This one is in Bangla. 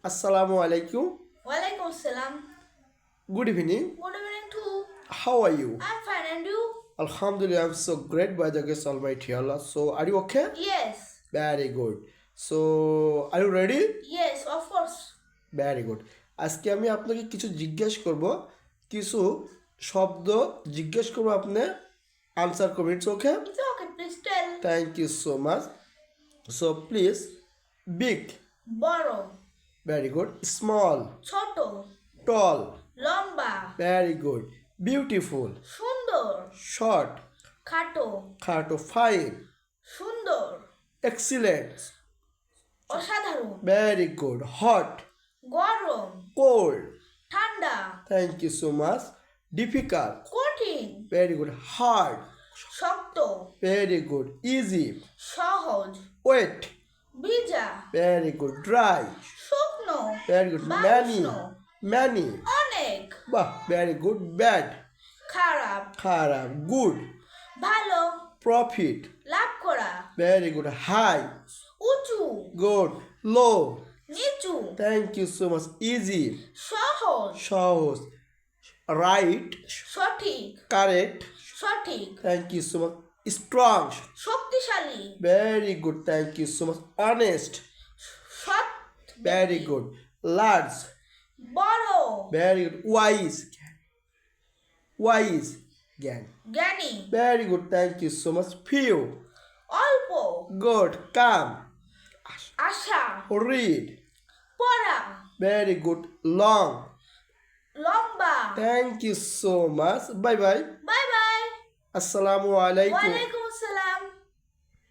Assalamu alaikum. Walaikum salam. Good evening. Good evening too. How are you? I'm fine, and you? Alhamdulillah, I'm so great by the grace of Almighty Allah. So, are you okay? Yes. Very good. So, are you ready? Yes, of course. Very good. আজকে আমি আপনাকে কিছু জিজ্ঞেস করব, কিছু শব্দ জিজ্ঞেস করব, আপনি আনসার করবেন। It's okay? It's okay, please tell. Thank you so much. So please, big, Borrow. Very good, small, Choto. Tall, Lomba. Very good, beautiful, Sundor. Short, Khato. খাটো, ফাইন, Sundor. এক্সিলেন্ট, অসাধারণ। ভেরি গুড, হট, গরম। কোল্ড, ঠান্ডা। Thank you so much, difficult, কঠিন। ভেরি গুড, হার্ড, শক্ত। ভেরি গুড, ইজি, সহজ। ওয়েট, ভিজা। ভেরি গুড, ড্রাই, শুকনো। ভেরি গুড, ম্যানি, বাষ্ণ। ম্যানি, অনেক। বাহ, ভেরি গুড, ব্যাড, খারাপ। খারাপ, গুড, ভালো। প্রফিট, লাভ করা। ভেরি গুড, হাই, উঁচু। গুড, লো, নিচু। Thank you so much, easy, সহজ। সহজ, রাইট, সঠিক। কারেক্ট, সঠিক। Thank you so much, strong, শক্তিশালী। Very good, thank you so much, honest, সৎ। ভেরি গুড, লার্জ, বড়। ভেরি গুড, ওয়াইজ, ওয়াইজ, জ্ঞান, জ্ঞানী। Very good, thank you so much, few, অল্প। গুড, কাম, আশা। রিড, পড়া। ভেরি গুড, লং, লম্বা। Thank you so much, bye bye, bye by. আসসালামু আলাইকুম। ওয়ালাইকুম